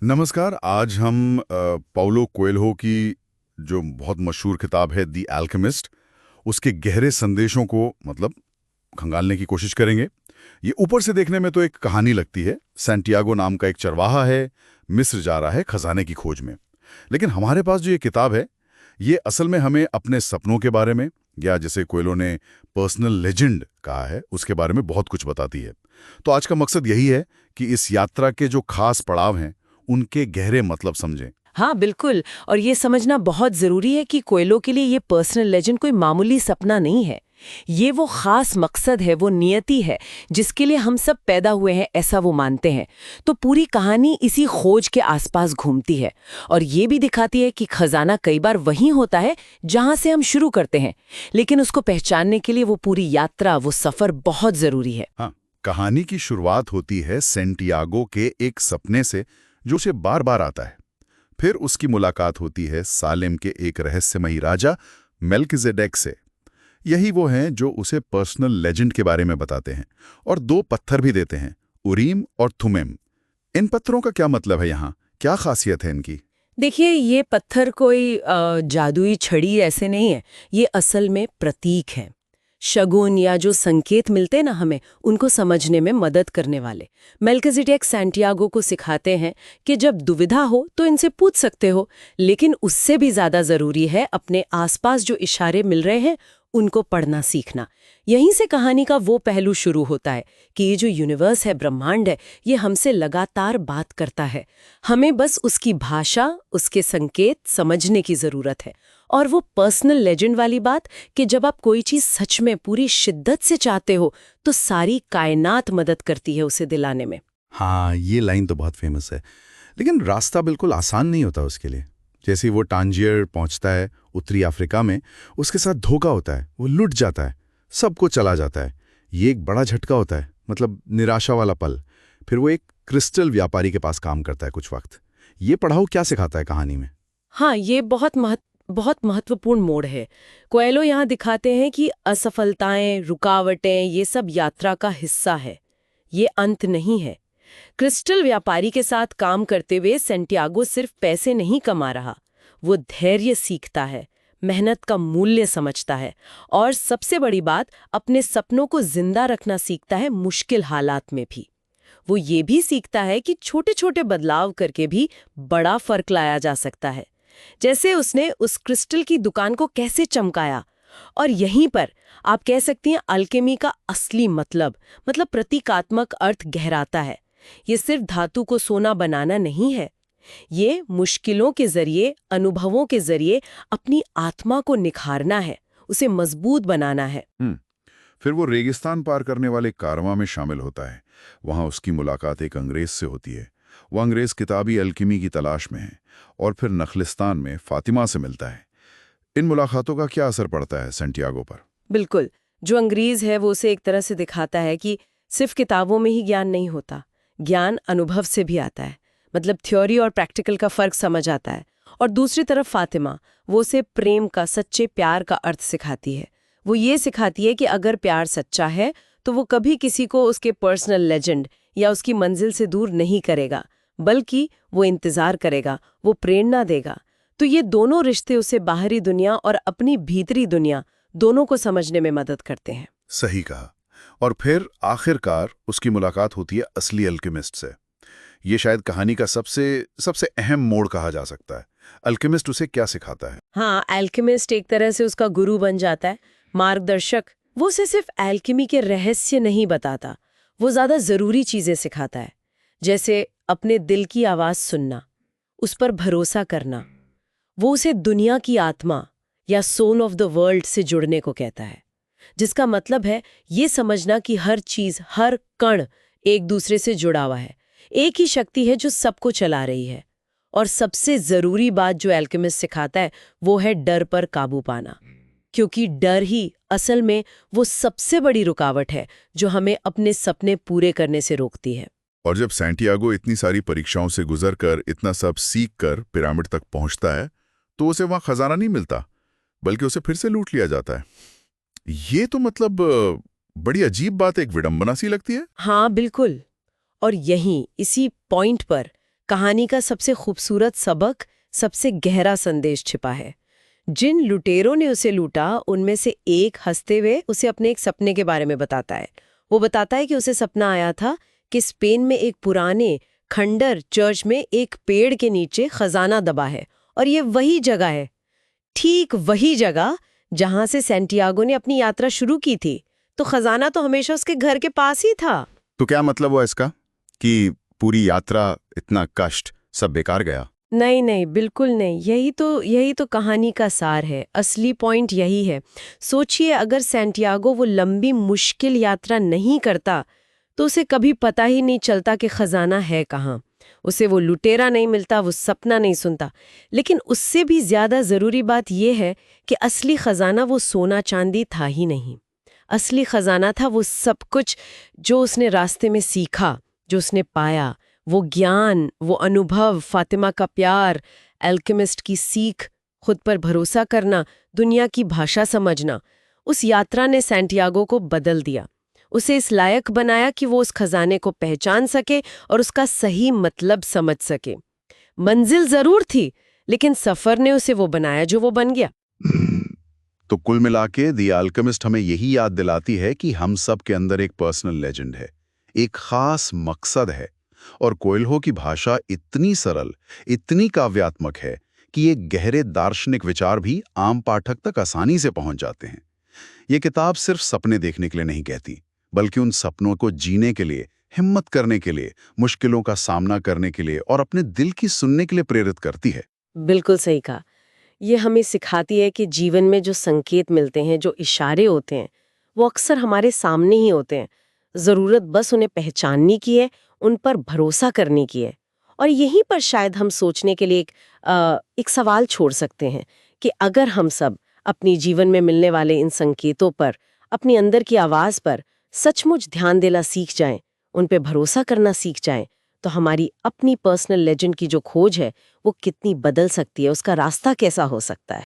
नमस्कार। आज हम पाउलो कोएल्हो की जो बहुत मशहूर किताब है दी अल्केमिस्ट, उसके गहरे संदेशों को खंगालने की कोशिश करेंगे। ये ऊपर से देखने में तो एक कहानी लगती है। सैंटियागो नाम का एक चरवाहा है, मिस्र जा रहा है खजाने की खोज में। लेकिन हमारे पास जो ये किताब है, ये असल में हमें अपने सपनों के बारे में, या जैसे कोएल्हो ने पर्सनल लेजेंड कहा है, उसके बारे में बहुत कुछ बताती है। तो आज का मकसद यही है कि इस यात्रा के जो खास पड़ाव हैं उनके गहरे मतलब समझें। हाँ बिल्कुल। और ये समझना बहुत जरूरी है कि कोएल्हो के लिए ये पर्सनल लेजेंड कोई मामूली सपना नहीं है। ये वो खास मकसद है, वो नियति है जिसके लिए हम सब पैदा हुए हैं, ऐसा वो मानते हैं। तो पूरी कहानी इसी खोज के आसपास घूमती है और ये भी दिखाती है कि खजाना कई बार वहीं होता है जहां से हम शुरू करते हैं, लेकिन उसको पहचानने के लिए वो पूरी यात्रा, वो सफर बहुत जरूरी है। हाँ, कहानी की शुरुआत होती है सैंटियागो के एक सपने से जो उसे बार बार आता है। फिर उसकी मुलाकात होती है सालेम के एक रहस्यमयी राजा मेल्किजेडेक से। यही वो हैं जो उसे पर्सनल लेजेंड के बारे में बताते हैं और दो पत्थर भी देते हैं, उरीम और थुमेम। इन पत्थरों का क्या मतलब है यहाँ, क्या खासियत है इनकी? देखिए, ये पत्थर कोई जादुई छड़ी ऐसे नहीं है। ये असल में प्रतीक हैं, शगुन या जो संकेत मिलते हैं ना हमें, उनको समझने में मदद करने वाले। मेल्किजेडेक सैंटियागो को सिखाते हैं कि जब दुविधा हो तो इनसे पूछ सकते हो, लेकिन उससे भी ज्यादा जरूरी है अपने आसपास जो इशारे मिल रहे हैं उनको पढ़ना सीखना। यहीं से कहानी का वो पहलू शुरू होता है कि ये जो यूनिवर्स है, ब्रह्मांड है, ये हमसे लगातार बात करता है। हमें बस उसकी भाषा, उसके संकेत समझने की जरूरत है। और वो पर्सनल लेजेंड वाली बात कि जब आप कोई चीज सच में पूरी शिद्दत से चाहते हो तो सारी कायनात मदद करती है उसे दिलाने में। हाँ, ये लाइन तो बहुत फेमस है। लेकिन रास्ता बिल्कुल आसान नहीं होता उसके लिए। जैसे ही वो टांजियर पहुंचता है उत्तरी अफ्रीका में, उसके साथ धोखा होता है, वो लुट जाता है, सबको चला जाता है। ये एक बड़ा झटका होता है, निराशा वाला पल। फिर वो एक क्रिस्टल व्यापारी के पास काम करता है कुछ वक्त। ये पड़ाव क्या सिखाता है कहानी में? हाँ, ये बहुत महत्वपूर्ण मोड़ है। कोएल्हो यहाँ दिखाते हैं कि असफलताएं, रुकावटें, ये सब यात्रा का हिस्सा है, ये अंत नहीं है। क्रिस्टल व्यापारी के साथ काम करते हुए सैंटियागो सिर्फ पैसे नहीं कमा रहा, वो धैर्य सीखता है, मेहनत का मूल्य समझता है और सबसे बड़ी बात, अपने सपनों को जिंदा रखना सीखता है मुश्किल हालात में भी। वो ये भी सीखता है कि छोटे छोटे बदलाव करके भी बड़ा फर्क लाया जा सकता है। जैसे उसने उस क्रिस्टल की दुकान को कैसे चमकाया। और यहीं पर आप कह सकती हैं अल्केमी का असली मतलब प्रतीकात्मक अर्थ गहराता है। ये सिर्फ धातु को सोना बनाना नहीं है, ये मुश्किलों के जरिए, अनुभवों के जरिए अपनी आत्मा को निखारना है, उसे मजबूत बनाना है। फिर वो रेगिस्तान पार करने वाले कारवां में शामिल होता है। वहां उसकी मुलाकात एक अंग्रेज से होती है। वो अंग्रेज किताबी अल्कीमी की तलाश में है और फिर नखलिस्तान में फातिमा से मिलता है। इन मुलाकातों का क्या असर पड़ता है सैंटियागो पर? बिल्कुल। जो अंग्रेज है वो उसे एक तरह से दिखाता है कि सिर्फ किताबों में ही ज्ञान नहीं होता, ज्ञान अनुभव से भी आता है। मतलब थ्योरी और प्रैक्टिकल का फर्क समझ आता है। और दूसरी तरफ फातिमा, वो उसे प्रेम का, सच्चे प्यार का अर्थ सिखाती है। वो ये सिखाती है कि अगर प्यार सच्चा है तो वो कभी किसी को उसके पर्सनल लेजेंड या उसकी मंजिल से दूर नहीं करेगा, बल्कि वो इंतजार करेगा, वो प्रेरणा देगा। तो ये दोनों रिश्ते उसे बाहरी दुनिया और अपनी भीतरी दुनिया दोनों को समझने में मदद करते हैं। सही कहा। और फिर आखिरकार उसकी मुलाकात होती है असली अल्केमिस्ट से। ये शायद कहानी का सबसे सबसे अहम मोड़ कहा जा सकता है। अल्केमिस्ट उसे क्या सिखाता है? हाँ, एल्केमिस्ट एक तरह से उसका गुरु बन जाता है, मार्गदर्शक। वो उसे सिर्फ एल्केमी के रहस्य नहीं बताता, वो ज्यादा जरूरी चीजें सिखाता है। जैसे अपने दिल की आवाज सुनना, उस पर भरोसा करना। वो उसे दुनिया की आत्मा या सोल ऑफ द वर्ल्ड से जुड़ने को कहता है, जिसका मतलब है ये समझना कि हर चीज, हर कण एक दूसरे से जुड़ा हुआ है। एक ही शक्ति है जो सबको चला रही है। और सबसे जरूरी बात जो एल्केमिस्ट सिखाता है वो है डर पर काबू पाना, क्योंकि डर ही असल में वो सबसे बड़ी रुकावट है जो हमें अपने सपने पूरे करने से रोकती है। और जब सैंटियागो इतनी सारी परीक्षाओं से गुजरकर इतना सब सीख कर पिरामिड तक पहुंचता है, तो उसे वहां खजाना नहीं मिलता, बल्कि उसे फिर से लूट लिया जाता है। ये तो बड़ी अजीब बात, एक विडंबना सी लगती है। हाँ बिल्कुल। और यहीं इसी पॉइंट पर कहानी का सबसे खूबसूरत सबक, सबसे गहरा संदेश छिपा है। जिन लुटेरों ने उसे लूटा, उनमें से एक हंसते हुए उसे अपने एक सपने के बारे में बताता है। वो बताता है कि उसे सपना आया था कि स्पेन में एक पुराने खंडर चर्च में एक पेड़ के नीचे खजाना दबा है, और ये वही जगह है, ठीक वही जगह जहां से सैंटियागो ने अपनी यात्रा शुरू की थी। तो खजाना तो हमेशा उसके घर के पास ही था। तो क्या मतलब हुआ इसका कि पूरी यात्रा, इतना कष्ट, सब बेकार गया? नहीं नहीं, बिल्कुल नहीं। यही तो कहानी का सार है। असली पॉइंट यही है। सोचिए, अगर सैंटियागो वो लंबी मुश्किल यात्रा नहीं करता तो उसे कभी पता ही नहीं चलता कि खजाना है कहाँ। उसे वो लुटेरा नहीं मिलता, वो सपना नहीं सुनता। लेकिन उससे भी ज्यादा जरूरी बात यह है कि असली खजाना वो सोना चांदी था ही नहीं। असली खजाना था वो सब कुछ जो उसने रास्ते में सीखा, जो उसने पाया। वो ज्ञान, वो अनुभव, फातिमा का प्यार, एल्केमिस्ट की सीख, खुद पर भरोसा करना, दुनिया की भाषा समझना। उस यात्रा ने सैंटियागो को बदल दिया। उसे इस लायक बनाया कि वो उस खजाने को पहचान सके और उसका सही मतलब समझ सके। मंजिल जरूर थी, लेकिन सफर ने उसे वो बनाया जो वो बन गया। तो कुल मिला के द अल्केमिस्ट हमें यही याद दिलाती है कि हम सब के अंदर एक पर्सनल लेजेंड है, एक खास मकसद है। और कोएल्हो की भाषा इतनी सरल, इतनी काव्यात्मक है कि ये गहरे दार्शनिक विचार भी आम पाठक तक आसानी से पहुंच जाते हैं। ये किताब सिर्फ सपने देखने के लिए नहीं कहती, बल्कि उन सपनों को जीने के लिए, हिम्मत करने के लिए, मुश्किलों का सामना करने के लिए और अपने दिल की सुनने के लिए प्रेरित करती है। बिल्कुल सही कहा। ये हमें सिखाती है कि जीवन में जो संकेत मिलते हैं, जो इशारे होते हैं, वो अक्सर हमारे सामने ही होते हैं। ज़रूरत बस उन्हें पहचानने की है, उन पर भरोसा करने की है। और यहीं पर शायद हम सोचने के लिए एक सवाल छोड़ सकते हैं कि अगर हम सब अपनी जीवन में मिलने वाले इन संकेतों पर, अपनी अंदर की आवाज़ पर सचमुच ध्यान देना सीख जाएं, उन पे भरोसा करना सीख जाएं, तो हमारी अपनी पर्सनल लेजेंड की जो खोज है वो कितनी बदल सकती है, उसका रास्ता कैसा हो सकता है।